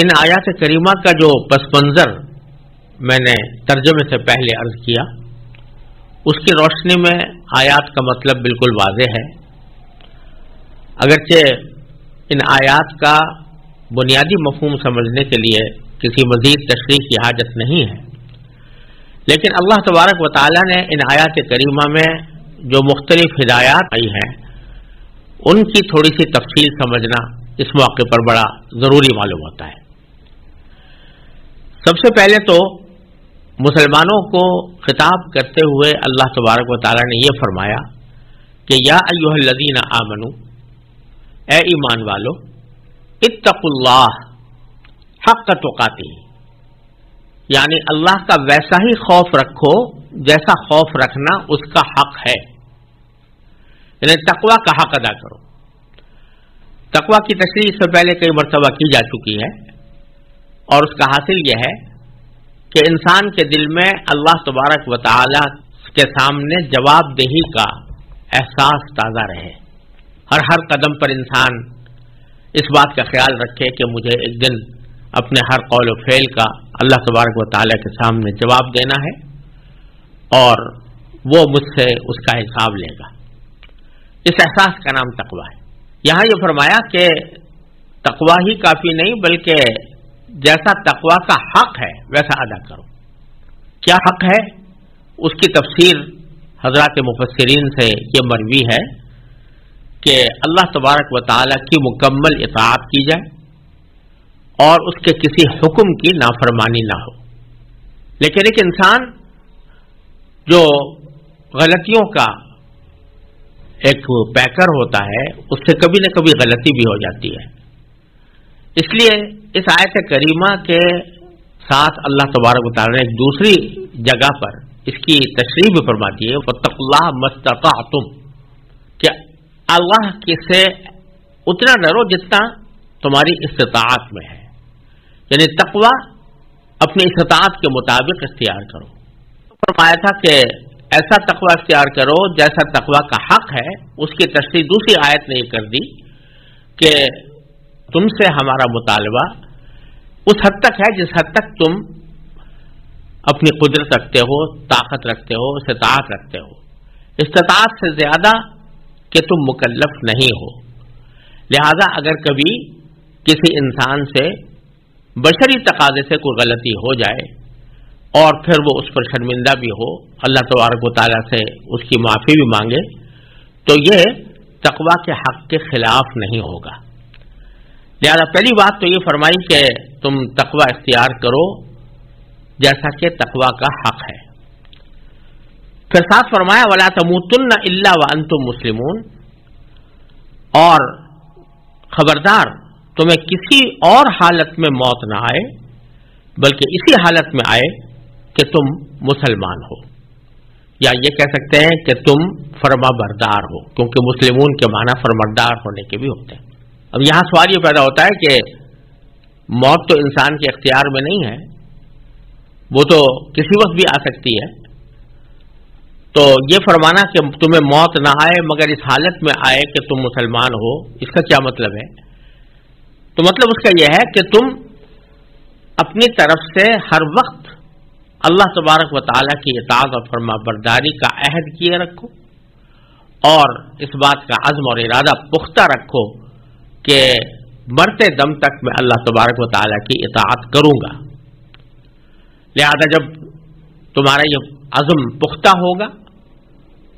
ان آیات کریمہ کا جو پس منظر میں نے ترجمے سے پہلے عرض کیا، اس کی روشنی میں آیات کا مطلب بالکل واضح ہے، اگرچہ ان آیات کا بنیادی مفہوم سمجھنے کے لیے کسی مزید تشریح کی حاجت نہیں ہے، لیکن اللہ تبارک و تعالی نے ان آیات کریمہ میں جو مختلف ہدایات آئی ہیں ان کی تھوڑی سی تفصیل سمجھنا اس موقع پر بڑا ضروری معلوم ہوتا ہے۔ سب سے پہلے تو مسلمانوں کو خطاب کرتے ہوئے اللہ تبارک و تعالی نے یہ فرمایا کہ یا ایھا الذین آمنوا، اے ایمان والو، اتقوا اللہ حق تقاتہ، یعنی اللہ کا ویسا ہی خوف رکھو جیسا خوف رکھنا اس کا حق ہے، یعنی تقوی کا حق ادا کرو۔ تقوی کی تشریح اس سے پہلے کئی مرتبہ کی جا چکی ہے، اور اس کا حاصل یہ ہے کہ انسان کے دل میں اللہ تبارک و تعالی کے سامنے جواب دہی کا احساس تازہ رہے، ہر قدم پر انسان اس بات کا خیال رکھے کہ مجھے ایک دن اپنے ہر قول و فعل کا اللہ تبارک و تعالی کے سامنے جواب دینا ہے، اور وہ مجھ سے اس کا حساب لے گا۔ اس احساس کا نام تقوی ہے۔ یہاں یہ فرمایا کہ تقوی ہی کافی نہیں بلکہ جیسا تقوی کا حق ہے ویسا ادا کرو۔ کیا حق ہے؟ اس کی تفسیر حضرات مفسرین سے یہ مروی ہے کہ اللہ تبارک و تعالی کی مکمل اطاعت کی جائے اور اس کے کسی حکم کی نافرمانی نہ ہو۔ لیکن ایک انسان جو غلطیوں کا ایک پیکر ہوتا ہے، اس سے کبھی نہ کبھی غلطی بھی ہو جاتی ہے، اس لیے اس آیت کریمہ کے ساتھ اللہ تبارک و تعالی نے ایک دوسری جگہ پر اس کی تشریح بھی فرما دی ہے، فاتقوا اللہ ما استطعتم، کہ اللہ کی سے اتنا ڈرو جتنا تمہاری استطاعت میں ہے، یعنی تقوی اپنی استطاعت کے مطابق اختیار کرو۔ فرمایا تھا کہ ایسا تقوی اختیار کرو جیسا تقوی کا حق ہے۔ اس کی تشریح دوسری آیت نے یہ کر دی کہ تم سے ہمارا مطالبہ اس حد تک ہے جس حد تک تم اپنی قدرت رکھتے ہو، طاقت رکھتے ہو، استطاعت رکھتے ہو، استطاعت سے زیادہ کہ تم مکلف نہیں ہو۔ لہذا اگر کبھی کسی انسان سے بشری تقاضے سے کوئی غلطی ہو جائے اور پھر وہ اس پر شرمندہ بھی ہو، اللہ تبارک و تعالیٰ سے اس کی معافی بھی مانگے، تو یہ تقوی کے حق کے خلاف نہیں ہوگا۔ لہذا پہلی بات تو یہ فرمائی کہ تم تقوی اختیار کرو جیسا کہ تقوی کا حق ہے۔ پھر ساتھ فرمایا وَلَا تَمُوتُنَّ إِلَّا وَأَنْتُمْ مُسْلِمُونَ، اور خبردار تمہیں کسی اور حالت میں موت نہ آئے بلکہ اسی حالت میں آئے کہ تم مسلمان ہو، یا یہ کہہ سکتے ہیں کہ تم فرما بردار ہو، کیونکہ مسلمون کے معنی فرماندار ہونے کے بھی ہوتے ہیں۔ اب یہاں سوال یہ پیدا ہوتا ہے کہ موت تو انسان کے اختیار میں نہیں ہے، وہ تو کسی وقت بھی آ سکتی ہے، تو یہ فرمانا کہ تمہیں موت نہ آئے مگر اس حالت میں آئے کہ تم مسلمان ہو، اس کا کیا مطلب ہے؟ تو مطلب اس کا یہ ہے کہ تم اپنی طرف سے ہر وقت اللہ تبارک و تعالیٰ کی اطاعت اور فرما برداری کا عہد کیے رکھو، اور اس بات کا عزم اور ارادہ پختہ رکھو کہ مرتے دم تک میں اللہ تبارک و تعالیٰ کی اطاعت کروں گا۔ لہذا جب تمہارا یہ عزم پختہ ہوگا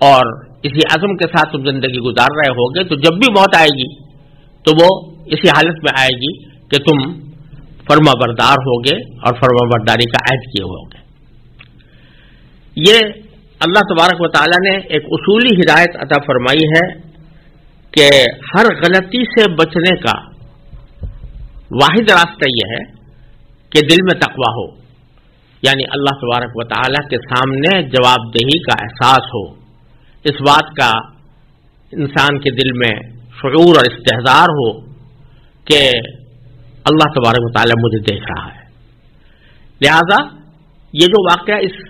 اور اسی عزم کے ساتھ تم زندگی گزار رہے ہوگے، تو جب بھی موت آئے گی تو وہ اسی حالت میں آئے گی کہ تم فرما بردار ہوگے اور فرما برداری کا عہد کیے ہوگے۔ یہ اللہ تبارک و تعالیٰ نے ایک اصولی ہدایت عطا فرمائی ہے کہ ہر غلطی سے بچنے کا واحد راستہ یہ ہے کہ دل میں تقویٰ ہو، یعنی اللہ تبارک و تعالیٰ کے سامنے جواب دہی کا احساس ہو، اس بات کا انسان کے دل میں شعور اور استحضار ہو کہ اللہ تبارک و تعالیٰ مجھے دیکھ رہا ہے۔ لہذا یہ جو واقعہ اس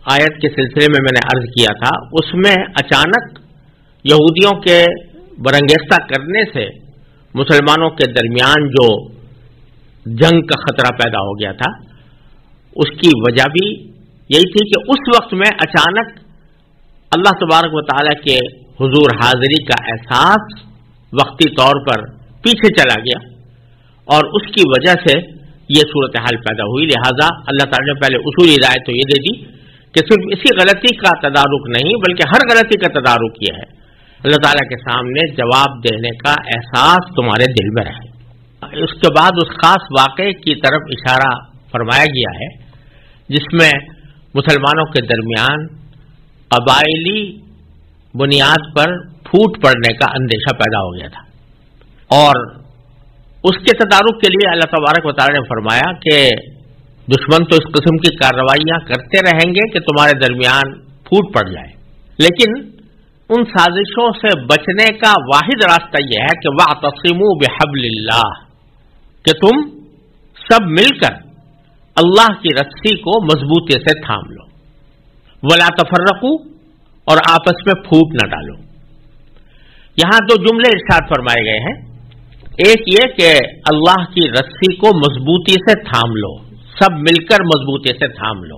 آیت کے سلسلے میں نے عرض کیا تھا، اس میں اچانک یہودیوں کے برنگیختہ کرنے سے مسلمانوں کے درمیان جو جنگ کا خطرہ پیدا ہو گیا تھا، اس کی وجہ بھی یہی تھی کہ اس وقت میں اچانک اللہ تبارک و تعالیٰ کے حضور حاضری کا احساس وقتی طور پر پیچھے چلا گیا، اور اس کی وجہ سے یہ صورتحال پیدا ہوئی۔ لہذا اللہ تعالیٰ نے پہلے اصولی ہدایت تو یہ دے دی کہ صرف اسی غلطی کا تدارک نہیں بلکہ ہر غلطی کا تدارک یہ ہے اللہ تعالیٰ کے سامنے جواب دینے کا احساس تمہارے دل میں رہے۔ اس کے بعد اس خاص واقعے کی طرف اشارہ فرمایا گیا ہے جس میں مسلمانوں کے درمیان قبائلی بنیاد پر پھوٹ پڑنے کا اندیشہ پیدا ہو گیا تھا، اور اس کے تدارک کے لیے اللہ تبارک و تعالیٰ نے فرمایا کہ دشمن تو اس قسم کی کارروائیاں کرتے رہیں گے کہ تمہارے درمیان پھوٹ پڑ جائے، لیکن ان سازشوں سے بچنے کا واحد راستہ یہ ہے کہ وَاعْتَصِمُوا بِحَبْلِ اللَّهِ، کہ تم سب مل کر اللہ کی رسی کو مضبوطی سے تھام لو، وَلَا تَفَرَّقُوا، اور آپس میں پھوٹ نہ ڈالو۔ یہاں دو جملے ارشاد فرمائے گئے ہیں، ایک یہ کہ اللہ کی رسی کو مضبوطی سے تھام لو، سب مل کر مضبوطی سے تھام لو۔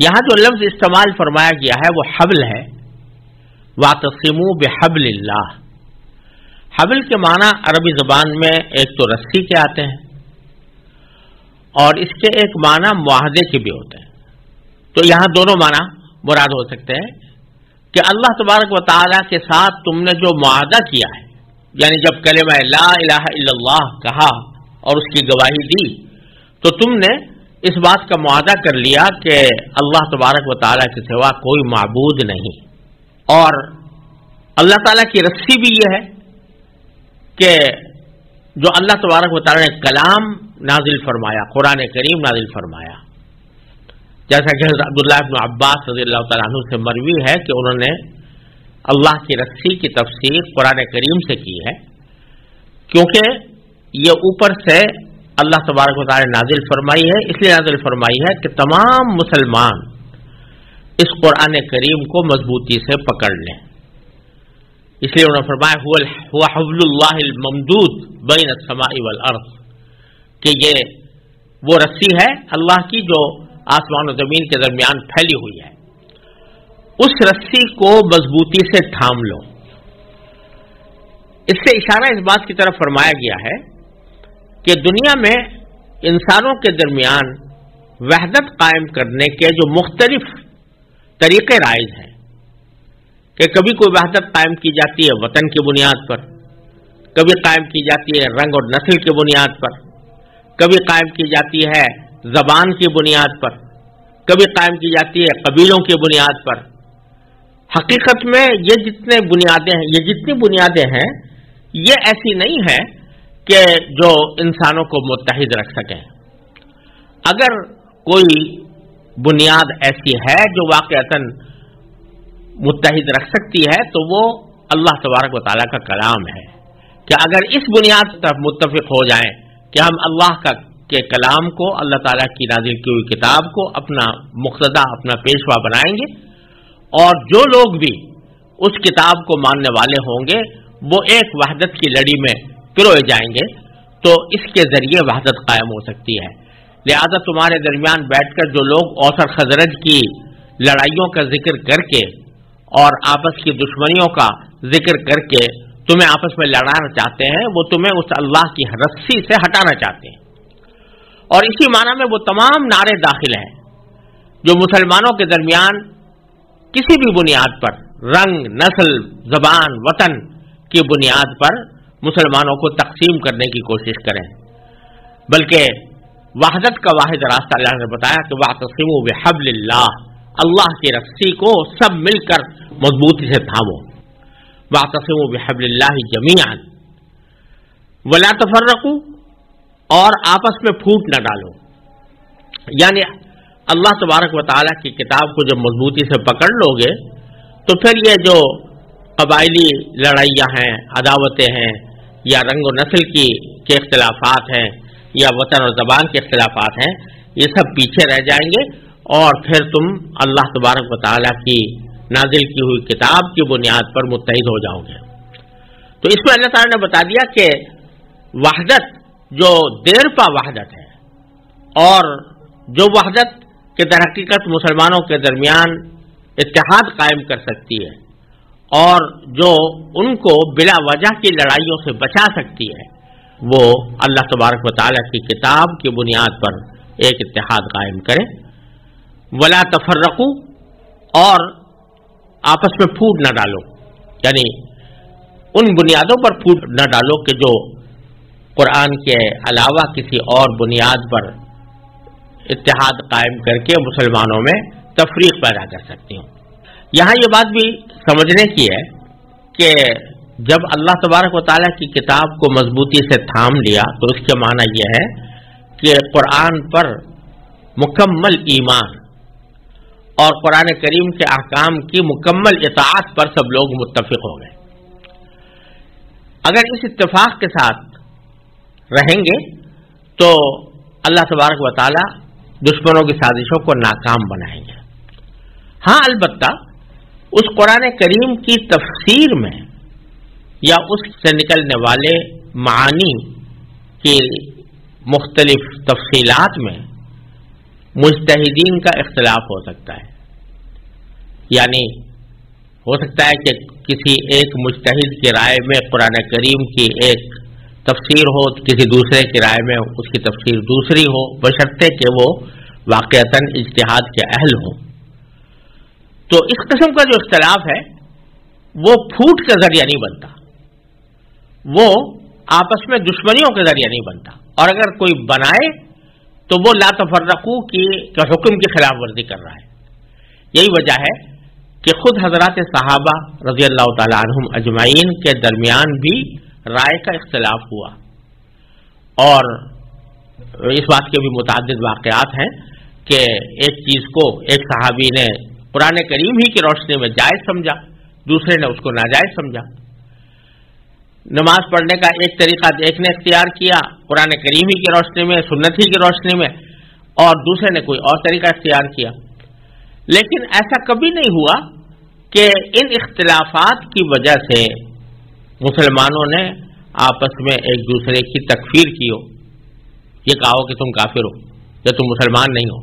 یہاں جو لفظ استعمال فرمایا گیا ہے وہ حبل ہے، وَاعْتَصِمُوا بِحَبْلِ اللَّهِ۔ حبل کے معنی عربی زبان میں ایک تو رسی کے آتے ہیں اور اس کے ایک معنی معاہدے کے بھی ہوتے ہیں، تو یہاں دونوں معنی مراد ہو سکتے ہیں کہ اللہ تبارک و تعالیٰ کے ساتھ تم نے جو معاہدہ کیا ہے، یعنی جب کلمہ لا الہ الا اللہ کہا اور اس کی گواہی دی تو تم نے اس بات کا معاہدہ کر لیا کہ اللہ تبارک و تعالیٰ کے سوا کوئی معبود نہیں، اور اللہ تعالیٰ کی رسی بھی یہ ہے کہ جو اللہ تبارک و تعالیٰ نے کلام نازل فرمایا، قرآن کریم نازل فرمایا، جیسا کہ حضرت عبداللہ ابن عباس رضی اللہ تعالیٰ عنہ سے مروی ہے کہ انہوں نے اللہ کی رسی کی تفسیر قرآن کریم سے کی ہے، کیونکہ یہ اوپر سے اللہ تبارک و تعالیٰ نے نازل فرمائی ہے، اس لیے نازل فرمائی ہے کہ تمام مسلمان اس قرآن کریم کو مضبوطی سے پکڑ لیں، اس لیے انہوں نے فرمایا هو حبل اللہ الممدود بین السماء والارض، کہ یہ وہ رسی ہے اللہ کی جو آسمان و زمین کے درمیان پھیلی ہوئی ہے، اس رسی کو مضبوطی سے تھام لو۔ اس سے اشارہ اس بات کی طرف فرمایا گیا ہے کہ دنیا میں انسانوں کے درمیان وحدت قائم کرنے کے جو مختلف طریقے رائج ہیں، کہ کبھی کوئی وحدت قائم کی جاتی ہے وطن کی بنیاد پر، کبھی قائم کی جاتی ہے رنگ اور نسل کی بنیاد پر، کبھی قائم کی جاتی ہے زبان کی بنیاد پر، کبھی قائم کی جاتی ہے قبیلوں کی بنیاد پر۔ حقیقت میں یہ جتنی بنیادیں ہیں یہ ایسی نہیں ہے کہ جو انسانوں کو متحد رکھ سکیں۔ اگر کوئی بنیاد ایسی ہے جو واقعتاً متحد رکھ سکتی ہے تو وہ اللہ تبارک و تعالیٰ کا کلام ہے، کہ اگر اس بنیاد پر متفق ہو جائیں کہ ہم اللہ کے کلام کو، اللہ تعالیٰ کی نازل کی ہوئی کتاب کو اپنا مقتدا، اپنا پیشوا بنائیں گے، اور جو لوگ بھی اس کتاب کو ماننے والے ہوں گے وہ ایک وحدت کی لڑی میں پروئے جائیں گے، تو اس کے ذریعے وحدت قائم ہو سکتی ہے۔ لہذا تمہارے درمیان بیٹھ کر جو لوگ اوس اور خزرج کی لڑائیوں کا ذکر کر کے اور آپس کی دشمنیوں کا ذکر کر کے تمہیں آپس میں لڑانا چاہتے ہیں، وہ تمہیں اس اللہ کی رسی سے ہٹانا چاہتے ہیں، اور اسی معنی میں وہ تمام نعرے داخل ہیں جو مسلمانوں کے درمیان کسی بھی بنیاد پر، رنگ، نسل، زبان، وطن کی بنیاد پر مسلمانوں کو تقسیم کرنے کی کوشش کریں، بلکہ وحدت کا واحد راستہ اللہ نے بتایا کہ وَاعْتَصِمُوا بِحَبْلِ اللَّهِ، اللہ کی رسی کو سب مل کر مضبوطی سے تھامو، وَاعْتَصِمُوا بِحَبْلِ اللَّهِ جَمِيعًا وَلَا تَفَرَّقُوا، اور آپس میں پھوٹ نہ ڈالو۔ یعنی اللہ تبارک و تعالیٰ کی کتاب کو جب مضبوطی سے پکڑ لو گے تو پھر یہ جو قبائلی لڑائیاں ہیں، عداوتیں ہیں، یا رنگ و نسل کے اختلافات ہیں، یا وطن اور زبان کے اختلافات ہیں، یہ سب پیچھے رہ جائیں گے، اور پھر تم اللہ تبارک و تعالیٰ کی نازل کی ہوئی کتاب کی بنیاد پر متحد ہو جاؤ گے۔ تو اس میں اللہ تعالیٰ نے بتا دیا کہ وحدت جو دیر پا وحدت ہے اور جو وحدت کے در حقیقت مسلمانوں کے درمیان اتحاد قائم کر سکتی ہے اور جو ان کو بلا وجہ کی لڑائیوں سے بچا سکتی ہے، وہ اللہ تبارک و تعالیٰ کی کتاب کی بنیاد پر ایک اتحاد قائم کرے۔ ولا تفرقوا، اور آپس میں پھوٹ نہ ڈالو، یعنی ان بنیادوں پر پھوٹ نہ ڈالو کہ جو قرآن کے علاوہ کسی اور بنیاد پر اتحاد قائم کر کے مسلمانوں میں تفریق پیدا کر سکتی ہوں۔ یہاں یہ بات بھی سمجھنے کی ہے کہ جب اللہ تبارک و تعالیٰ کی کتاب کو مضبوطی سے تھام لیا تو اس کے معنی یہ ہے کہ قرآن پر مکمل ایمان اور قرآن کریم کے احکام کی مکمل اطاعت پر سب لوگ متفق ہو گئے۔ اگر اس اتفاق کے ساتھ رہیں گے تو اللہ تبارک و تعالیٰ دشمنوں کی سازشوں کو ناکام بنائیں گے۔ ہاں البتہ اس قرآن کریم کی تفسیر میں یا اس سے نکلنے والے معانی کی مختلف تفصیلات میں مجتہدین کا اختلاف ہو سکتا ہے، یعنی ہو سکتا ہے کہ کسی ایک مجتہد کی رائے میں قرآن کریم کی ایک تفسیر ہو، کسی دوسرے کی رائے میں اس کی تفسیر دوسری ہو، بشرطے کہ وہ واقعتاً اجتہاد کے اہل ہوں۔ تو اس قسم کا جو اختلاف ہے وہ پھوٹ کے ذریعہ نہیں بنتا، وہ آپس میں دشمنیوں کے ذریعہ نہیں بنتا، اور اگر کوئی بنائے تو وہ لا تفرقوا کے حکم کی خلاف ورزی کر رہا ہے۔ یہی وجہ ہے کہ خود حضرات صحابہ رضی اللہ تعالی عنہم اجمعین کے درمیان بھی رائے کا اختلاف ہوا، اور اس بات کے بھی متعدد واقعات ہیں کہ ایک چیز کو ایک صحابی نے قرآن کریم ہی کی روشنی میں جائز سمجھا، دوسرے نے اس کو ناجائز سمجھا۔ نماز پڑھنے کا ایک طریقہ ایک نے اختیار کیا قرآن کریم ہی کی روشنی میں، سنت ہی کی روشنی میں، اور دوسرے نے کوئی اور طریقہ اختیار کیا۔ لیکن ایسا کبھی نہیں ہوا کہ ان اختلافات کی وجہ سے مسلمانوں نے آپس میں ایک دوسرے کی تکفیر کی ہو، یہ کہا ہو کہ تم کافر ہو یا تم مسلمان نہیں ہو،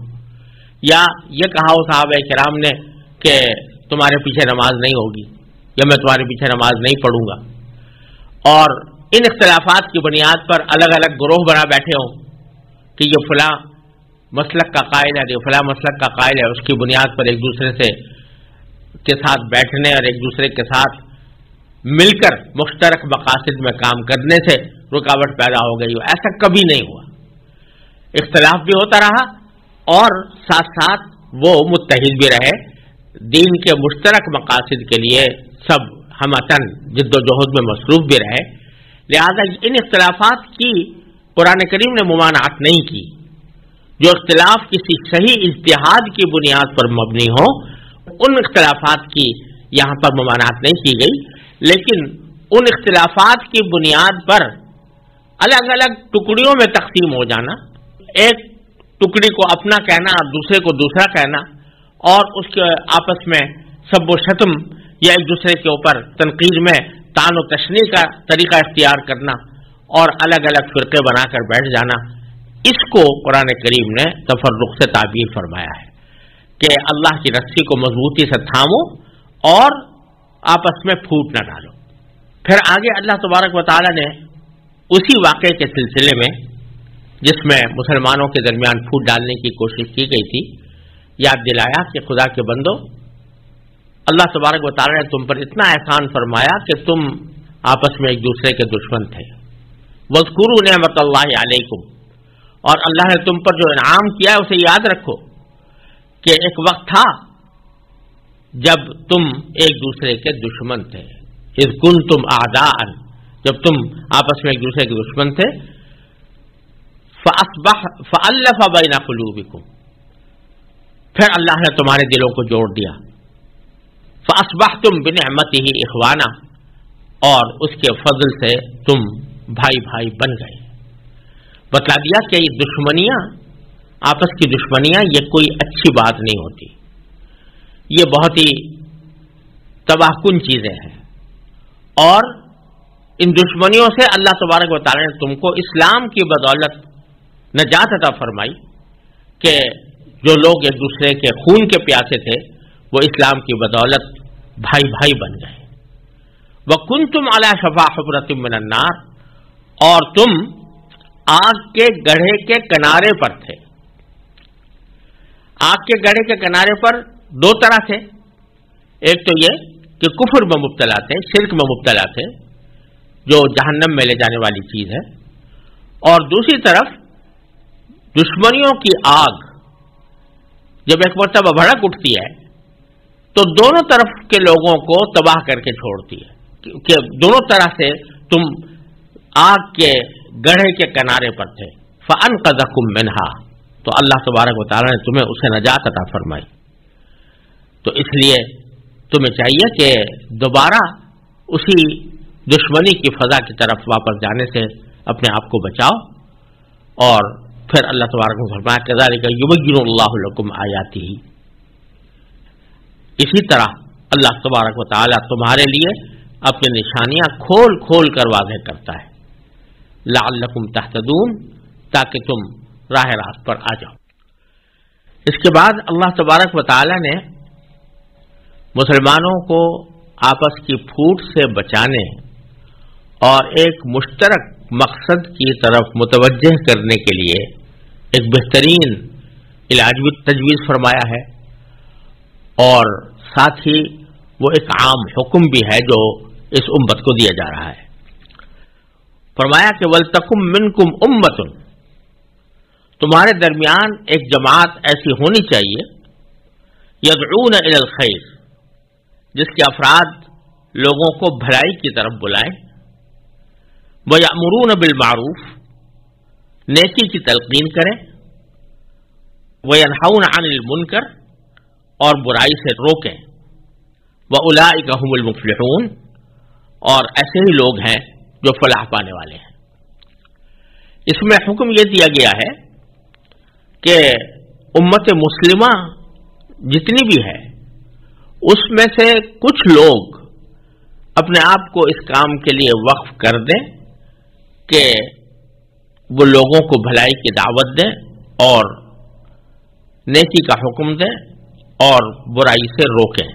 یا یہ کہا ہو صحابہ کرام نے کہ تمہارے پیچھے نماز نہیں ہوگی یا میں تمہارے پیچھے نماز نہیں پڑھوں گا، اور ان اختلافات کی بنیاد پر الگ الگ گروہ بنا بیٹھے ہوں کہ یہ فلاں مسلک کا قائل ہے، یہ فلاں مسلک کا قائل ہے، اس کی بنیاد پر ایک دوسرے سے کے ساتھ بیٹھنے اور ایک دوسرے کے ساتھ مل کر مشترک مقاصد میں کام کرنے سے رکاوٹ پیدا ہو گئی ہو۔ ایسا کبھی نہیں ہوا، اختلاف بھی ہوتا رہا اور ساتھ ساتھ وہ متحد بھی رہے، دین کے مشترک مقاصد کے لیے سب ہمتن جد و جہد میں مصروف بھی رہے۔ لہذا ان اختلافات کی قرآن کریم نے ممانعت نہیں کی۔ جو اختلاف کسی صحیح اجتہاد کی بنیاد پر مبنی ہو ان اختلافات کی یہاں پر ممانعت نہیں کی گئی، لیکن ان اختلافات کی بنیاد پر الگ الگ ٹکڑیوں میں تقسیم ہو جانا، ایک ٹکڑی کو اپنا کہنا اور دوسرے کو دوسرا کہنا، اور اس کے آپس میں سب و شتم یا ایک دوسرے کے اوپر تنقید میں طعن و تشنیع کا طریقہ اختیار کرنا اور الگ الگ فرقے بنا کر بیٹھ جانا، اس کو قرآن کریم نے تفرق سے تعبیر فرمایا ہے کہ اللہ کی رسی کو مضبوطی سے تھامو اور آپس میں پھوٹ نہ ڈالو۔ پھر آگے اللہ تبارک و تعالی نے اسی واقعے کے سلسلے میں جس میں مسلمانوں کے درمیان پھوٹ ڈالنے کی کوشش کی گئی تھی یاد دلایا کہ خدا کے بندو، اللہ تبارک و تعالی نے تم پر اتنا احسان فرمایا کہ تم آپس میں ایک دوسرے کے دشمن تھے۔ وَاذْكُرُوا نِعْمَتَ اللَّهِ عَلَيْكُمْ، اور اللہ نے تم پر جو انعام کیا ہے اسے یاد رکھو کہ ایک وقت تھا جب تم ایک دوسرے کے دشمن تھے، اذ کنتم اعداء، جب تم آپس میں ایک دوسرے کے دشمن تھے، فألف بین قلوبکم، پھر اللہ نے تمہارے دلوں کو جوڑ دیا، فاصبحتم بنعمتہ اخوانا، اور اس کے فضل سے تم بھائی بھائی بن گئے۔ بتلا دیا کہ یہ دشمنیاں، آپس کی دشمنیاں یہ کوئی اچھی بات نہیں ہوتی، یہ بہت ہی تباہ کن چیزیں ہیں، اور ان دشمنیوں سے اللہ تبارک و تعالی نے تم کو اسلام کی بدولت نجات عطا فرمائی کہ جو لوگ ایک دوسرے کے خون کے پیاسے تھے وہ اسلام کی بدولت بھائی بھائی بن گئے. وَكُنْتُمْ عَلَى شَفَا حُفْرَةٍ مِّنَ النَّارِ، اور تم آگ کے گڑھے کے کنارے پر تھے. آگ کے گڑھے کے کنارے پر دو طرح تھے. ایک تو یہ کہ کفر میں مبتلا تھے، شرک میں مبتلا تھے، جو جہنم میں لے جانے والی چیز ہے، اور دوسری طرف دشمنیوں کی آگ جب ایک مرتبہ بھڑک اٹھتی ہے تو دونوں طرف کے لوگوں کو تباہ کر کے چھوڑتی ہے، کیونکہ دونوں طرح سے تم آگ کے گڑھے کے کنارے پر تھے. فَأَنْقَذَكُم مِّنْهَا، تو اللہ تبارک و تعالی نے تمہیں اسے نجات عطا فرمائی. تو اس لیے تمہیں چاہیے کہ دوبارہ اسی دشمنی کی فضا کی طرف واپس جانے سے اپنے آپ کو بچاؤ. اور پھر اللہ تبارک و فرمایا كَذَلِكَ يُبَيِّنُ اللَّهُ لَكُمْ آيَاتِهِ، اسی طرح اللہ تبارک و تعالی تمہارے لیے اپنی نشانیاں کھول کھول کر واضح کرتا ہے. لعلکم تہتدون، تاکہ تم راہ راست پر آ جاؤ. اس کے بعد اللہ تبارک و تعالی نے مسلمانوں کو آپس کی پھوٹ سے بچانے اور ایک مشترک مقصد کی طرف متوجہ کرنے کے لیے ایک بہترین علاج بھی تجویز فرمایا ہے، اور ساتھ ہی وہ ایک عام حکم بھی ہے جو اس امت کو دیا جا رہا ہے. فرمایا کہ وَلْتَكُم مِّنكُمْ أُمَّةٌ، تمہارے درمیان ایک جماعت ایسی ہونی چاہیے، يَدْعُونَ إِلَى الْخَيْرِ، جس کے افراد لوگوں کو بھلائی کی طرف بلائیں، وَيَأْمُرُونَ بِالْمَعْرُوفِ، نیکی کی تلقین کریں، وَيَنْهَوْنَ عَنِ الْمُنْكَرِ، اور برائی سے روکیں، وَأُولَٰئِكَ هُمُ الْمُفْلِحُونَ، اور ایسے ہی لوگ ہیں جو فلاح پانے والے ہیں. اس میں حکم یہ دیا گیا ہے کہ امت مسلمہ جتنی بھی ہے اس میں سے کچھ لوگ اپنے آپ کو اس کام کے لیے وقف کر دیں کہ وہ لوگوں کو بھلائی کی دعوت دیں اور نیکی کا حکم دیں اور برائی سے روکیں،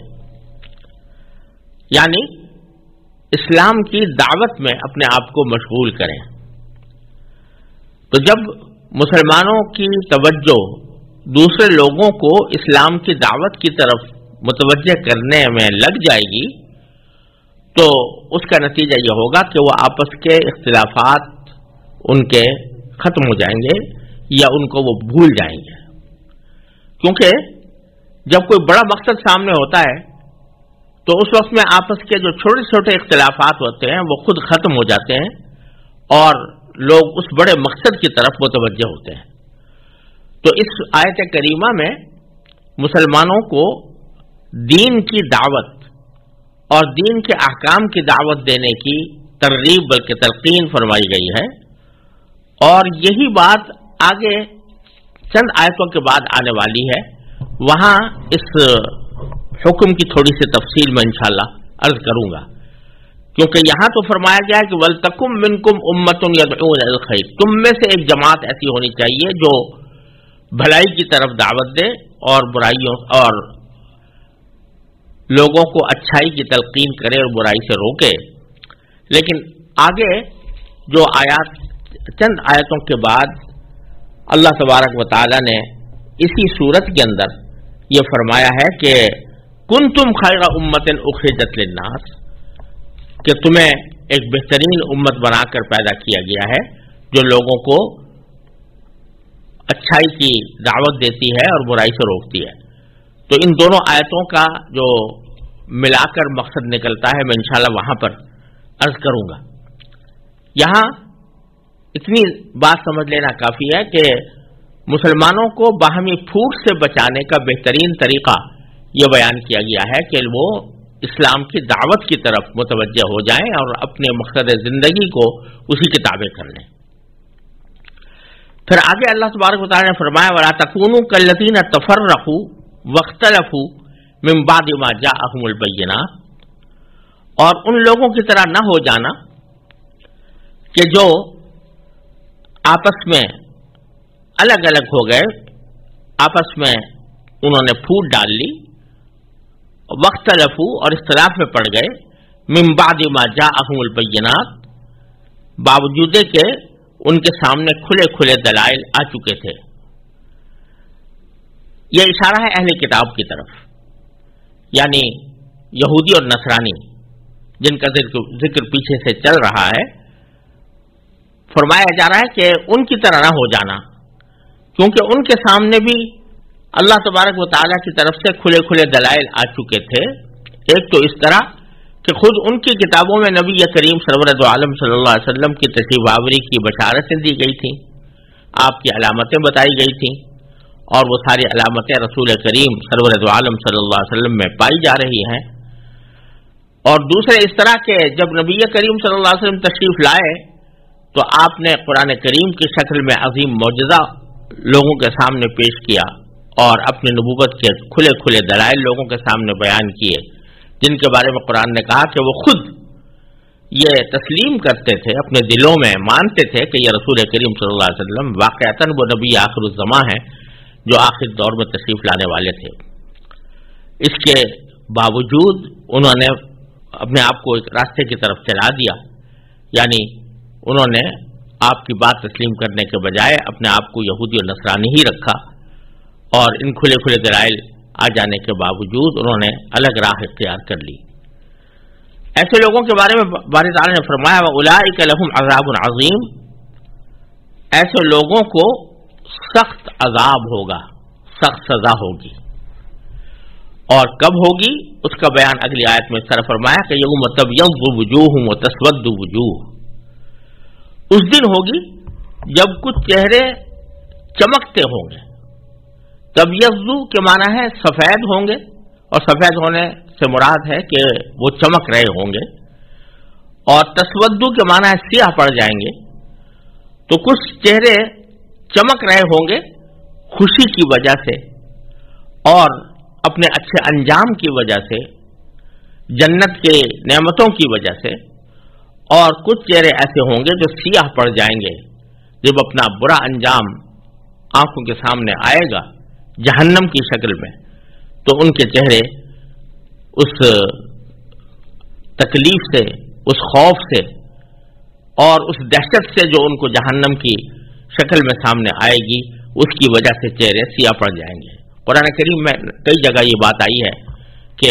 یعنی اسلام کی دعوت میں اپنے آپ کو مشغول کریں. تو جب مسلمانوں کی توجہ دوسرے لوگوں کو اسلام کی دعوت کی طرف متوجہ کرنے میں لگ جائے گی تو اس کا نتیجہ یہ ہوگا کہ وہ آپس کے اختلافات ان کے ختم ہو جائیں گے یا ان کو وہ بھول جائیں گے. کیونکہ جب کوئی بڑا مقصد سامنے ہوتا ہے تو اس وقت میں آپس کے جو چھوٹے چھوٹے اختلافات ہوتے ہیں وہ خود ختم ہو جاتے ہیں اور لوگ اس بڑے مقصد کی طرف متوجہ ہوتے ہیں. تو اس آیت کریمہ میں مسلمانوں کو دین کی دعوت اور دین کے احکام کی دعوت دینے کی ترغیب بلکہ تلقین فرمائی گئی ہے، اور یہی بات آگے چند آیتوں کے بعد آنے والی ہے. وہاں اس حکم کی تھوڑی سی تفصیل میں انشاءاللہ عرض کروں گا، کیونکہ یہاں تو فرمایا گیا ہے کہ وَلْتَكُم مِّنكُمْ أُمَّةٌ يَدْعُونَ إِلَى الْخَيْرِ، تم میں سے ایک جماعت ایسی ہونی چاہیے جو بھلائی کی طرف دعوت دے اور برائیوں اور لوگوں کو اچھائی کی تلقین کرے اور برائی سے روکے. لیکن آگے جو آیات چند آیتوں کے بعد اللہ تبارک و تعالی نے اسی صورت کے اندر یہ فرمایا ہے کہ کنتم خیر امت اخرجت للناس، کہ تمہیں ایک بہترین امت بنا کر پیدا کیا گیا ہے جو لوگوں کو اچھائی کی دعوت دیتی ہے اور برائی سے روکتی ہے. تو ان دونوں آیتوں کا جو ملا کر مقصد نکلتا ہے میں انشاءاللہ وہاں پر عرض کروں گا. یہاں اتنی بات سمجھ لینا کافی ہے کہ مسلمانوں کو باہمی پھوٹ سے بچانے کا بہترین طریقہ یہ بیان کیا گیا ہے کہ وہ اسلام کی دعوت کی طرف متوجہ ہو جائیں اور اپنے مقصد زندگی کو اسی کے تابع کر لیں. پھر آگے اللہ تبارک و تعالی نے فرمایا وَلَا تَكُونُوا كَالَّذِينَ تَفَرَّقُوا وَاخْتَلَفُوا مِن بَعْدِ مَا جَاءَهُمُ الْبَيِّنَاتُ، اور ان لوگوں کی طرح نہ ہو جانا کہ جو آپس میں الگ الگ ہو گئے، آپس میں انہوں نے پھوٹ ڈال لی، واختلفوا اور اختلاف میں پڑ گئے، من بعد ما جاءهم البینات، باوجود کہ ان کے سامنے کھلے کھلے دلائل آ چکے تھے۔ یہ اشارہ ہے اہل کتاب کی طرف، یعنی یہودی اور نصرانی جن کا ذکر پیچھے سے چل رہا ہے۔ فرمایا جا رہا ہے کہ ان کی طرح نہ ہو جانا، کیونکہ ان کے سامنے بھی اللہ تبارک و تعالیٰ کی طرف سے کھلے کھلے دلائل آ چکے تھے۔ ایک تو اس طرح کہ خود ان کی کتابوں میں نبی کریم سرور دو عالم صلی اللہ علیہ وسلم کی تشریف آوری کی بشارتیں دی گئی تھیں، آپ کی علامتیں بتائی گئی تھیں، اور وہ ساری علامتیں رسول کریم سرور دو عالم صلی اللہ علیہ وسلم میں پائی جا رہی ہیں۔ اور دوسرے اس طرح کہ جب نبی کریم صلی اللہ علیہ وسلم تشریف لائے تو آپ نے قرآن کریم کی شکل میں عظیم معجزہ لوگوں کے سامنے پیش کیا اور اپنی نبوت کے کھلے کھلے دلائل لوگوں کے سامنے بیان کیے، جن کے بارے میں قرآن نے کہا کہ وہ خود یہ تسلیم کرتے تھے، اپنے دلوں میں مانتے تھے کہ یہ رسول کریم صلی اللہ علیہ وسلم واقعتاً وہ نبی آخر الزماں ہیں جو آخر دور میں تشریف لانے والے تھے۔ اس کے باوجود انہوں نے اپنے آپ کو ایک راستے کی طرف چلا دیا، یعنی انہوں نے آپ کی بات تسلیم کرنے کے بجائے اپنے آپ کو یہودی اور نصرانی ہی رکھا، اور ان کھلے کھلے دلائل آ جانے کے باوجود انہوں نے الگ راہ اختیار کر لی۔ ایسے لوگوں کے بارے میں باری تعالیٰ نے فرمایا وَأُولَٰئِكَ لَهُمْ عَذَابٌ عَظِيمٌ، ایسے لوگوں کو سخت عذاب ہوگا، سخت سزا ہوگی، اور کب ہوگی اس کا بیان اگلی آیت میں اس طرح فرمایا کہ یوم تبیض وجوہ وتسود وجوہ، اس دن ہوگی جب کچھ چہرے چمکتے ہوں گے۔ تبیض کے معنی ہے سفید ہوں گے، اور سفید ہونے سے مراد ہے کہ وہ چمک رہے ہوں گے، اور تسود کے معنی ہے سیاہ پڑ جائیں گے۔ تو کچھ چہرے چمک رہے ہوں گے خوشی کی وجہ سے اور اپنے اچھے انجام کی وجہ سے، جنت کے نعمتوں کی وجہ سے، اور کچھ چہرے ایسے ہوں گے جو سیاہ پڑ جائیں گے جب اپنا برا انجام آنکھوں کے سامنے آئے گا جہنم کی شکل میں، تو ان کے چہرے اس تکلیف سے، اس خوف سے اور اس دہشت سے جو ان کو جہنم کی شکل میں سامنے آئے گی، اس کی وجہ سے چہرے سیاہ پڑ جائیں گے۔ قرآن کریم میں کئی جگہ یہ بات آئی ہے کہ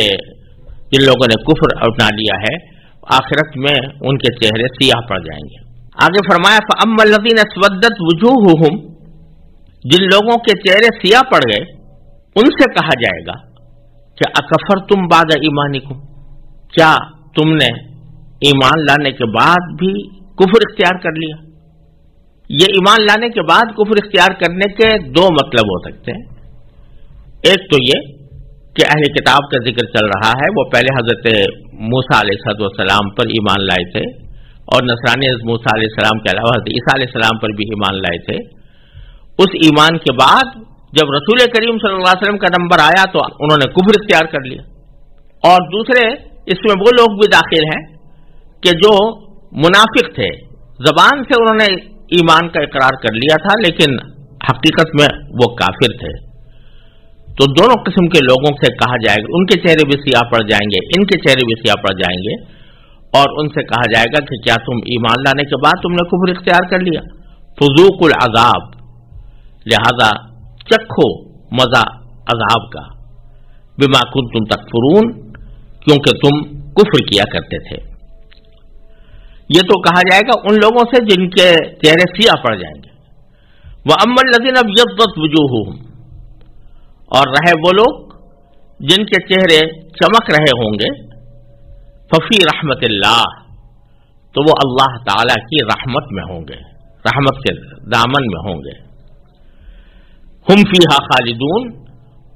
جن لوگوں نے کفر اپنا لیا ہے آخرت میں ان کے چہرے سیاہ پڑ جائیں گے۔ آگے فرمایا فَأَمَّا الَّذِينَ اسْوَدَّتْ وُجُوهُهُمْ، جن لوگوں کے چہرے سیاہ پڑ گئے ان سے کہا جائے گا کہ اکفرتم بعد ایمانکم، کیا تم نے ایمان لانے کے بعد بھی کفر اختیار کر لیا؟ یہ ایمان لانے کے بعد کفر اختیار کرنے کے دو مطلب ہو سکتے ہیں۔ ایک تو یہ کہ اہل کتاب کا ذکر چل رہا ہے، وہ پہلے حضرت موسیٰ علیہ السلام پر ایمان لائے تھے، اور نصرانی حضرت موسیٰ علیہ السلام کے علاوہ حضرت عیسیٰ علیہ السلام پر بھی ایمان لائے تھے۔ اس ایمان کے بعد جب رسول کریم صلی اللہ علیہ وسلم کا نمبر آیا تو انہوں نے کفر اختیار کر لیا۔ اور دوسرے اس میں وہ لوگ بھی داخل ہیں کہ جو منافق تھے، زبان سے انہوں نے ایمان کا اقرار کر لیا تھا لیکن حقیقت میں وہ کافر تھے۔ تو دونوں قسم کے لوگوں سے کہا جائے گا، ان کے چہرے بھی سیاہ پڑ جائیں گے، ان کے چہرے بھی سیاہ پڑ جائیں گے، اور ان سے کہا جائے گا کہ کیا تم ایمان لانے کے بعد تم نے کفر اختیار کر لیا؟ فذوقوا العذاب، لہذا چکھو مزہ عذاب کا، بما کنتم تکفرون، کیونکہ تم کفر کیا کرتے تھے۔ یہ تو کہا جائے گا ان لوگوں سے جن کے چہرے سیاہ پڑ جائیں گے۔ وَأَمَّا الَّذِينَ ابْيَضَّتْ وُجُوهُهُمْ، اور رہے وہ لوگ جن کے چہرے چمک رہے ہوں گے، ففی رحمت اللہ، تو وہ اللہ تعالی کی رحمت میں ہوں گے، رحمت کے دامن میں ہوں گے۔ ہم فیہا خالدون،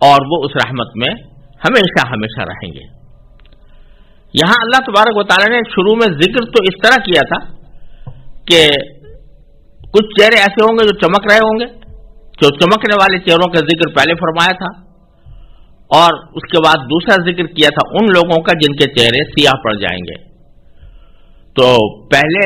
اور وہ اس رحمت میں ہمیشہ ہمیشہ رہیں گے۔ یہاں اللہ تبارک و تعالی نے شروع میں ذکر تو اس طرح کیا تھا کہ کچھ چہرے ایسے ہوں گے جو چمک رہے ہوں گے، جو چمکنے والے چہروں کا ذکر پہلے فرمایا تھا، اور اس کے بعد دوسرا ذکر کیا تھا ان لوگوں کا جن کے چہرے سیاہ پڑ جائیں گے۔ تو پہلے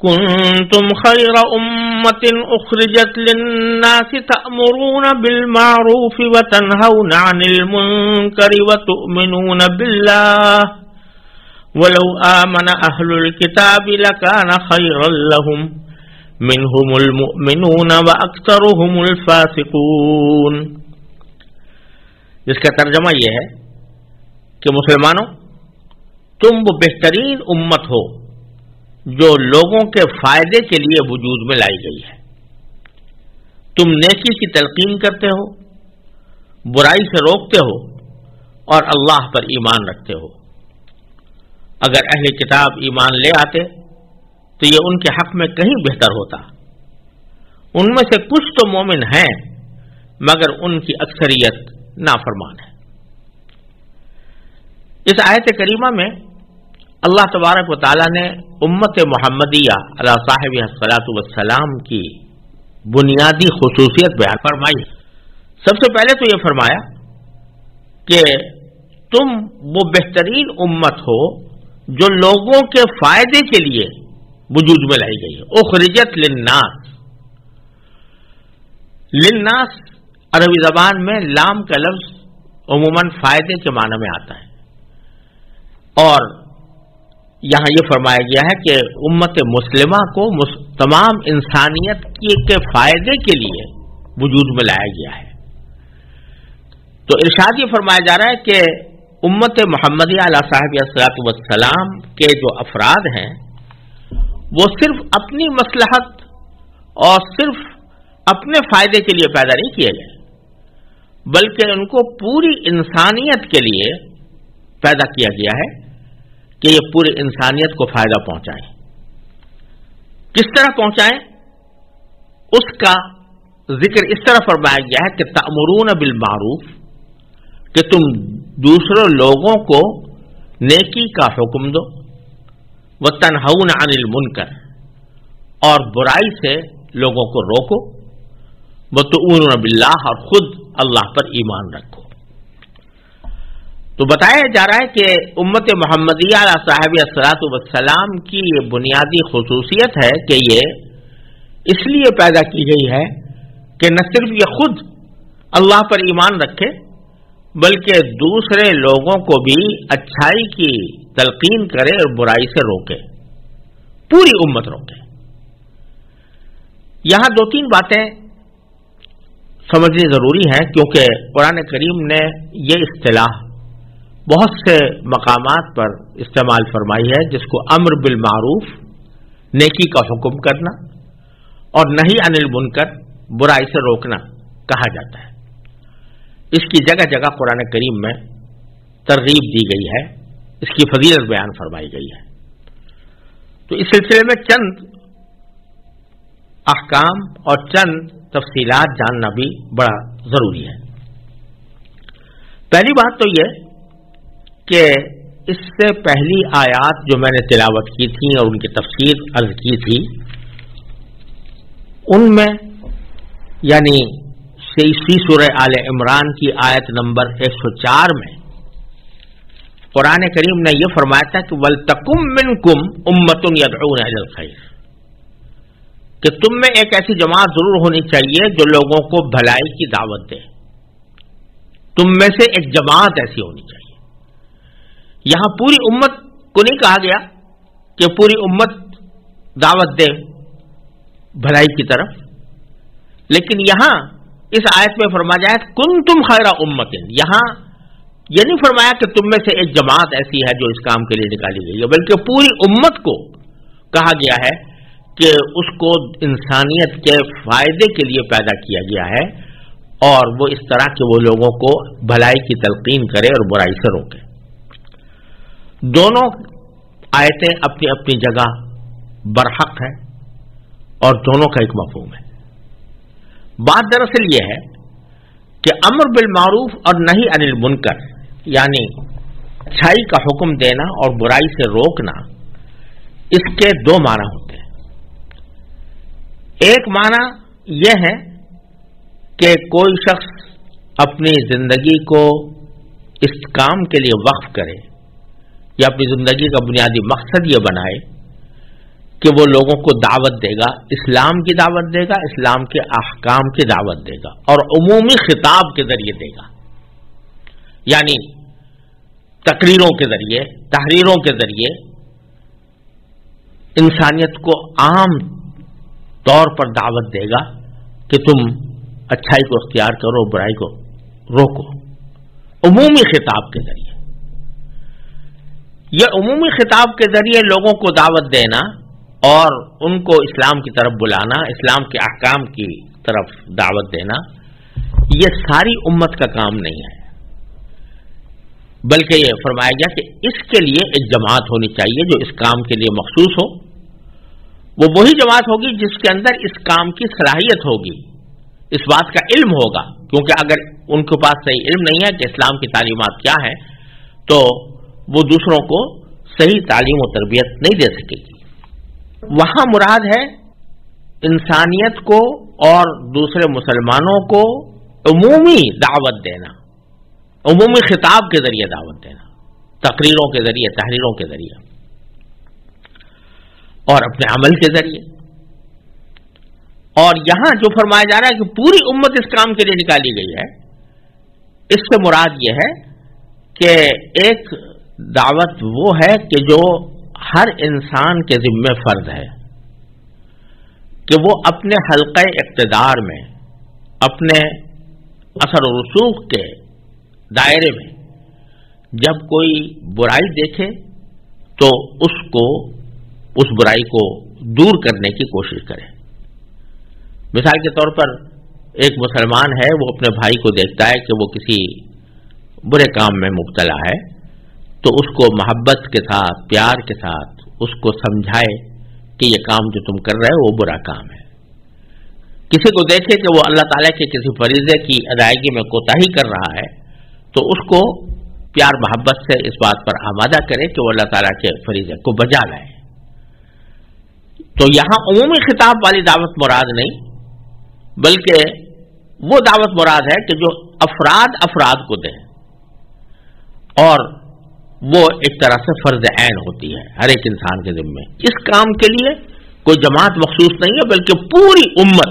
كنتم خير أمة أخرجت للناس تأمرون بالمعروف وتنهون عن المنكر وتؤمنون بالله ولو آمن أهل الكتاب لكان خيرا لهم منهم المؤمنون وأكثرهم الفاسقون. جس کا ترجمہ یہ ہے کہ مسلمانوں، تم وہ بہترین امت ہو جو لوگوں کے فائدے کے لیے وجود میں لائی گئی ہے. تم نیکی کی تلقین کرتے ہو، برائی سے روکتے ہو اور اللہ پر ایمان رکھتے ہو. اگر اہل کتاب ایمان لے آتے تو یہ ان کے حق میں کہیں بہتر ہوتا. ان میں سے کچھ تو مومن ہیں مگر ان کی اکثریت نافرمان ہے. اس آیت کریمہ میں اللہ تبارک و تعالی نے امت محمدیہ علی صاحب الصلاۃ والسلام کی بنیادی خصوصیت بیان فرمائی. سب سے پہلے تو یہ فرمایا کہ تم وہ بہترین امت ہو جو لوگوں کے فائدے کے لیے وجود میں لائی گئی ہے. اخرجت للناس. للناس عربی زبان میں لام کا لفظ عموماً فائدے کے معنی میں آتا ہے، اور یہاں یہ فرمایا گیا ہے کہ امت مسلمہ کو تمام انسانیت کے فائدے کے لیے وجود میں لایا گیا ہے. تو ارشاد یہ فرمایا جا رہا ہے کہ امت محمدیہ علیہ صاحب الصلاۃ والسلام کے جو افراد ہیں وہ صرف اپنی مصلحت اور صرف اپنے فائدے کے لیے پیدا نہیں کیے گئے، بلکہ ان کو پوری انسانیت کے لیے پیدا کیا گیا ہے کہ یہ پوری انسانیت کو فائدہ پہنچائیں. کس طرح پہنچائیں اس کا ذکر اس طرح فرمایا گیا ہے کہ تأمرون بالمعروف، کہ تم دوسرے لوگوں کو نیکی کا حکم دو، وتنہون عن المنکر، اور برائی سے لوگوں کو روکو، وتؤمنون باللہ، اور خود اللہ پر ایمان رکھو. تو بتایا جا رہا ہے کہ امت محمدیہ علیہ صاحب الصلاۃ والسلام کی یہ بنیادی خصوصیت ہے کہ یہ اس لیے پیدا کی گئی ہے کہ نہ صرف یہ خود اللہ پر ایمان رکھے بلکہ دوسرے لوگوں کو بھی اچھائی کی تلقین کرے اور برائی سے روکے، پوری امت روکے. یہاں دو تین باتیں سمجھنی ضروری ہیں، کیونکہ قرآن کریم نے یہ اصطلاح بہت سے مقامات پر استعمال فرمائی ہے، جس کو امر بالمعروف، نیکی کا حکم کرنا، اور نہی عن المنکر، برائی سے روکنا کہا جاتا ہے. اس کی جگہ جگہ قرآن کریم میں ترغیب دی گئی ہے، اس کی فضیلت بیان فرمائی گئی ہے. تو اس سلسلے میں چند احکام اور چند تفصیلات جاننا بھی بڑا ضروری ہے. پہلی بات تو یہ کہ اس سے پہلی آیات جو میں نے تلاوت کی تھی اور ان کی تفسیر عرض کی تھی، ان میں یعنی سورہ آل عمران کی آیت نمبر 104 میں قرآن کریم نے یہ فرمایا تھا کہ وَلْتَكُمْ مِنْكُمْ أُمَّةٌ يَدْعُونَ إِلَى الْخَيْرِ، کہ تم میں ایک ایسی جماعت ضرور ہونی چاہیے جو لوگوں کو بھلائی کی دعوت دے. تم میں سے ایک جماعت ایسی ہونی چاہیے. یہاں پوری امت کو نہیں کہا گیا کہ پوری امت دعوت دے بھلائی کی طرف، لیکن یہاں اس آیت میں فرمایا جائے کنتم خیر امت، یہاں یہ نہیں فرمایا کہ تم میں سے ایک جماعت ایسی ہے جو اس کام کے لیے نکالی گئی ہے، بلکہ پوری امت کو کہا گیا ہے کہ اس کو انسانیت کے فائدے کے لیے پیدا کیا گیا ہے، اور وہ اس طرح کہ وہ لوگوں کو بھلائی کی تلقین کرے اور برائی سے روکے. دونوں آیتیں اپنی اپنی جگہ برحق ہیں اور دونوں کا ایک مفہوم ہے. بات دراصل یہ ہے کہ امر بالمعروف اور نہی عن المنکر، یعنی اچھائی کا حکم دینا اور برائی سے روکنا، اس کے دو معنی ہوتے ہیں. ایک معنی یہ ہے کہ کوئی شخص اپنی زندگی کو اس کام کے لیے وقف کرے یا اپنی زندگی کا بنیادی مقصد یہ بنائے کہ وہ لوگوں کو دعوت دے گا، اسلام کی دعوت دے گا، اسلام کے احکام کی دعوت دے گا، اور عمومی خطاب کے ذریعے دے گا، یعنی تقریروں کے ذریعے، تحریروں کے ذریعے انسانیت کو عام طور پر دعوت دے گا کہ تم اچھائی کو اختیار کرو، برائی کو روکو، عمومی خطاب کے ذریعے۔ یہ عمومی خطاب کے ذریعے لوگوں کو دعوت دینا اور ان کو اسلام کی طرف بلانا، اسلام کے احکام کی طرف دعوت دینا، یہ ساری امت کا کام نہیں ہے، بلکہ یہ فرمایا گیا کہ اس کے لیے ایک جماعت ہونی چاہیے جو اس کام کے لیے مخصوص ہو۔ وہ وہی جماعت ہوگی جس کے اندر اس کام کی صلاحیت ہوگی، اس بات کا علم ہوگا، کیونکہ اگر ان کے پاس صحیح علم نہیں ہے کہ اسلام کی تعلیمات کیا ہیں تو وہ دوسروں کو صحیح تعلیم و تربیت نہیں دے سکے گی۔ وہاں مراد ہے انسانیت کو اور دوسرے مسلمانوں کو عمومی دعوت دینا، عمومی خطاب کے ذریعے دعوت دینا، تقریروں کے ذریعے، تحریروں کے ذریعے اور اپنے عمل کے ذریعے۔ اور یہاں جو فرمایا جا رہا ہے کہ پوری امت اس کام کے لیے نکالی گئی ہے، اس سے مراد یہ ہے کہ ایک دعوت وہ ہے کہ جو ہر انسان کے ذمہ فرض ہے کہ وہ اپنے حلقہ اقتدار میں، اپنے اثر و رسوخ کے دائرے میں جب کوئی برائی دیکھے تو اس برائی کو دور کرنے کی کوشش کرے۔ مثال کے طور پر ایک مسلمان ہے، وہ اپنے بھائی کو دیکھتا ہے کہ وہ کسی برے کام میں مبتلا ہے تو اس کو محبت کے ساتھ، پیار کے ساتھ اس کو سمجھائے کہ یہ کام جو تم کر رہے ہو وہ برا کام ہے۔ کسی کو دیکھے کہ وہ اللہ تعالیٰ کے کسی فریضے کی ادائیگی میں کوتاہی کر رہا ہے تو اس کو پیار محبت سے اس بات پر آمادہ کرے کہ وہ اللہ تعالیٰ کے فریضے کو بجا لائے۔ تو یہاں عمومی خطاب والی دعوت مراد نہیں، بلکہ وہ دعوت مراد ہے کہ جو افراد کو دیں، اور وہ ایک طرح سے فرض عین ہوتی ہے ہر ایک انسان کے ذمے۔ اس کام کے لیے کوئی جماعت مخصوص نہیں ہے، بلکہ پوری امت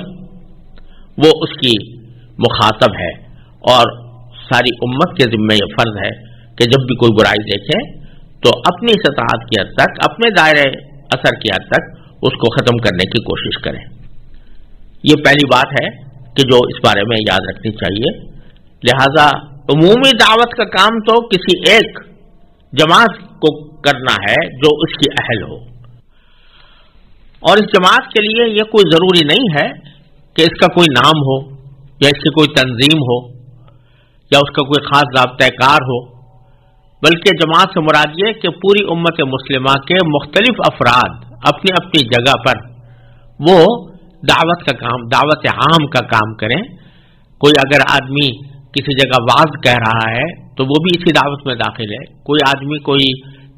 وہ اس کی مخاطب ہے، اور ساری امت کے ذمے یہ فرض ہے کہ جب بھی کوئی برائی دیکھے تو اپنی استطاعت کی حد تک، اپنے دائرے اثر کی حد تک اس کو ختم کرنے کی کوشش کریں۔ یہ پہلی بات ہے کہ جو اس بارے میں یاد رکھنی چاہیے۔ لہذا عمومی دعوت کا کام تو کسی ایک جماعت کو کرنا ہے جو اس کی اہل ہو، اور اس جماعت کے لیے یہ کوئی ضروری نہیں ہے کہ اس کا کوئی نام ہو، یا اس کی کوئی تنظیم ہو، یا اس کا کوئی خاص ضابطہ کار ہو، بلکہ جماعت سے مراد یہ کہ پوری امت مسلمہ کے مختلف افراد اپنی اپنی جگہ پر وہ دعوت کا کام، دعوت عام کا کام کریں۔ کوئی اگر آدمی کسی جگہ وعظ کہہ رہا ہے تو وہ بھی اسی دعوت میں داخل ہے، کوئی آدمی کوئی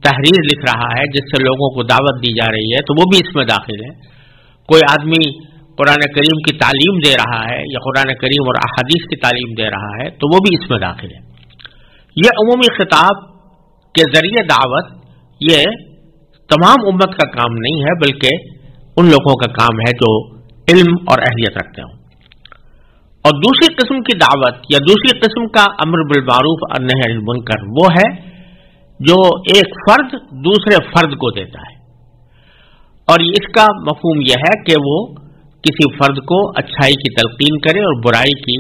تحریر لکھ رہا ہے جس سے لوگوں کو دعوت دی جا رہی ہے تو وہ بھی اس میں داخل ہے، کوئی آدمی قرآن کریم کی تعلیم دے رہا ہے یا قرآن کریم اور احادیث کی تعلیم دے رہا ہے تو وہ بھی اس میں داخل ہے۔ یہ عمومی خطاب کے ذریعے دعوت یہ تمام امت کا کام نہیں ہے، بلکہ ان لوگوں کا کام ہے جو علم اور اہلیت رکھتے ہوں۔ اور دوسری قسم کی دعوت یا دوسری قسم کا امر بالمعروف اور نہی عن المنکر وہ ہے جو ایک فرد دوسرے فرد کو دیتا ہے، اور اس کا مفہوم یہ ہے کہ وہ کسی فرد کو اچھائی کی تلقین کرے اور برائی کی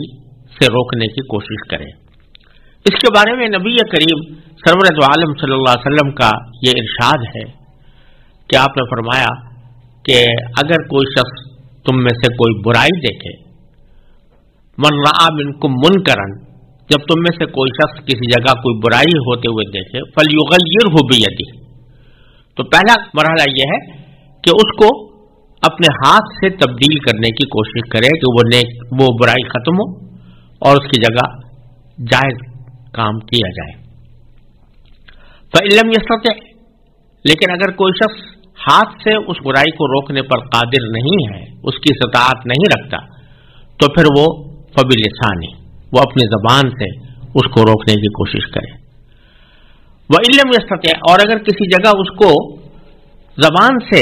سے روکنے کی کوشش کرے۔ اس کے بارے میں نبی کریم سرورت عالم صلی اللہ علیہ وسلم کا یہ ارشاد ہے کہ آپ نے فرمایا کہ اگر کوئی شخص تم میں سے کوئی برائی دیکھے، من رأى منکم منکرا، جب تم میں سے کوئی شخص کسی جگہ کوئی برائی ہوتے ہوئے دیکھے، فلیغیرہ بیدہ، تو پہلا مرحلہ یہ ہے کہ اس کو اپنے ہاتھ سے تبدیل کرنے کی کوشش کرے کہ وہ برائی ختم ہو اور اس کی جگہ جائز کام کیا جائے۔ فإن لم يستطع، لیکن اگر کوئی شخص ہاتھ سے اس برائی کو روکنے پر قادر نہیں ہے، اس کی استطاعت نہیں رکھتا، تو پھر وہ فبلسانہ، وہ اپنی زبان سے اس کو روکنے کی کوشش کرے۔ وإن لم يستطع، اور اگر کسی جگہ اس کو زبان سے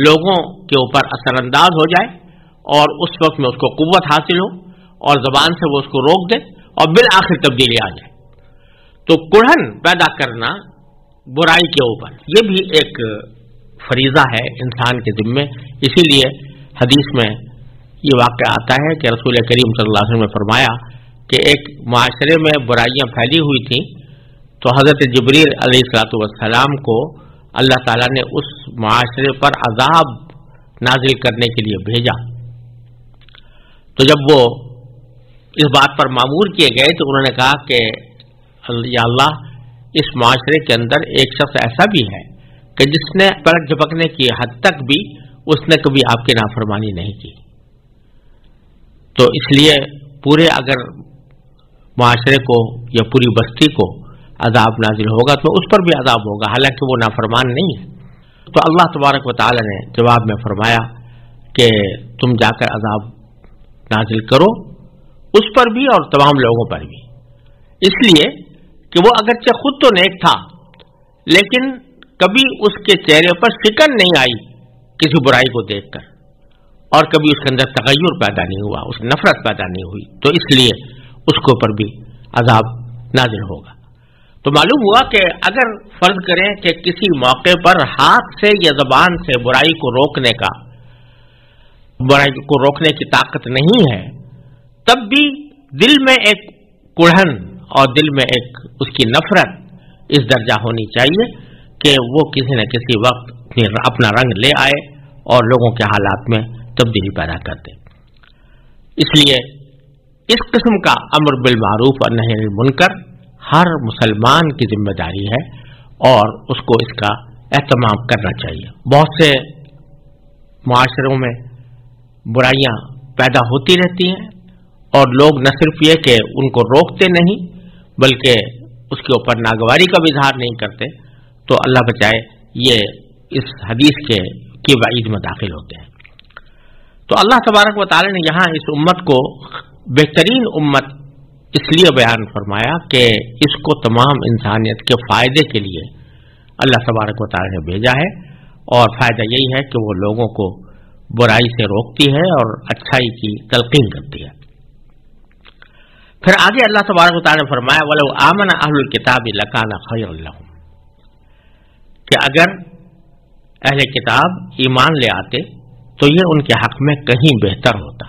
لوگوں کے اوپر اثر انداز ہو جائے اور اس وقت میں اس کو قوت حاصل ہو اور زبان سے وہ اس کو روک دے اور بالآخر تبدیلی آ جائے. تو کڑھن پیدا کرنا برائی کے اوپر یہ بھی ایک فریضہ ہے انسان کے ذمے. اسی لیے حدیث میں یہ واقعہ آتا ہے کہ رسول کریم صلی اللہ علیہ وسلم نے فرمایا کہ ایک معاشرے میں برائیاں پھیلی ہوئی تھیں تو حضرت جبریل علیہ الصلوۃ والسلام کو اللہ تعالیٰ نے اس معاشرے پر عذاب نازل کرنے کے لیے بھیجا. تو جب وہ اس بات پر مامور کیے گئے تو انہوں نے کہا کہ یا اللہ اس معاشرے کے اندر ایک شخص ایسا بھی ہے کہ جس نے پلک جھپکنے کی حد تک بھی اس نے کبھی آپ کی نافرمانی نہیں کی. تو اس لیے پورے اگر معاشرے کو یا پوری بستی کو عذاب نازل ہوگا تو اس پر بھی عذاب ہوگا حالانکہ وہ نافرمان نہیں ہے. تو اللہ تبارک و تعالی نے جواب میں فرمایا کہ تم جا کر عذاب نازل کرو اس پر بھی اور تمام لوگوں پر بھی، اس لیے کہ وہ اگرچہ خود تو نیک تھا لیکن کبھی اس کے چہرے پر شکن نہیں آئی کسی برائی کو دیکھ کر اور کبھی اس کے اندر تغیر پیدا نہیں ہوا، اس نفرت پیدا نہیں ہوئی، تو اس لیے اس کے اوپر بھی عذاب نازل ہوگا. تو معلوم ہوا کہ اگر فرض کریں کہ کسی موقع پر ہاتھ سے یا زبان سے برائی کو روکنے کی طاقت نہیں ہے، تب بھی دل میں ایک کڑھن اور دل میں ایک اس کی نفرت اس درجہ ہونی چاہیے کہ وہ کسی نہ کسی وقت اپنا رنگ لے آئے اور لوگوں کے حالات میں تبدیلی پیدا کر دے. اس لیے اس قسم کا امر بالمعروف اور نہی عن المنکر ہر مسلمان کی ذمہ داری ہے اور اس کو اس کا اہتمام کرنا چاہیے. بہت سے معاشروں میں برائیاں پیدا ہوتی رہتی ہیں اور لوگ نہ صرف یہ کہ ان کو روکتے نہیں بلکہ اس کے اوپر ناگواری کا بھی اظہار نہیں کرتے، تو اللہ بچائے یہ اس حدیث کی وعید میں داخل ہوتے ہیں. تو اللہ تبارک و تعالی نے یہاں اس امت کو بہترین امت اس لیے بیان فرمایا کہ اس کو تمام انسانیت کے فائدے کے لیے اللہ تبارک و تعالی نے بھیجا ہے، اور فائدہ یہی ہے کہ وہ لوگوں کو برائی سے روکتی ہے اور اچھائی کی تلقین کرتی ہے. پھر آگے اللہ تبارک و تعالی نے فرمایا وَلَوْ آمَنَ أَهْلُ الْكِتَابِ لَكَانَ خَيْرًا لَهُمْ، کہ اگر اہل کتاب ایمان لے آتے تو یہ ان کے حق میں کہیں بہتر ہوتا.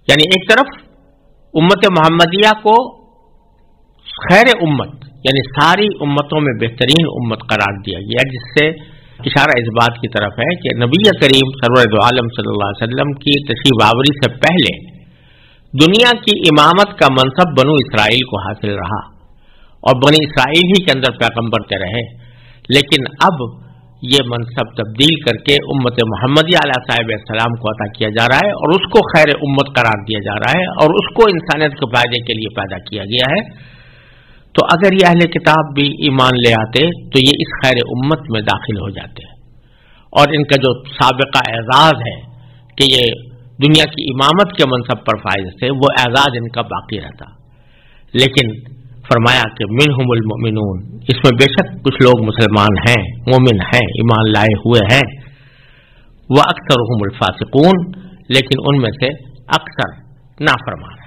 یعنی ایک طرف امت محمدیہ کو خیر امت یعنی ساری امتوں میں بہترین امت قرار دیا گیا، جس سے اشارہ اس بات کی طرف ہے کہ نبی کریم سرور دو عالم صلی اللہ علیہ وسلم کی تشریف آوری سے پہلے دنیا کی امامت کا منصب بنو اسرائیل کو حاصل رہا اور بنی اسرائیل ہی کے اندر پیغمبر کے رہے، لیکن اب یہ منصب تبدیل کر کے امت محمدیہ علیہ صاحب السلام کو عطا کیا جا رہا ہے اور اس کو خیر امت قرار دیا جا رہا ہے اور اس کو انسانیت کے فائدے کے لیے پیدا کیا گیا ہے. تو اگر یہ اہل کتاب بھی ایمان لے آتے تو یہ اس خیر امت میں داخل ہو جاتے اور ان کا جو سابقہ اعزاز ہے کہ یہ دنیا کی امامت کے منصب پر فائز تھے وہ اعزاز ان کا باقی رہتا. لیکن فرمایا کہ منہم المؤمنون، اس میں بے شک کچھ لوگ مسلمان ہیں، مومن ہیں، ایمان لائے ہوئے ہیں، وَأَكْثَرُهُمُ الْفَاسِقُونَ، لیکن ان میں سے اکثر نافرمان ہیں.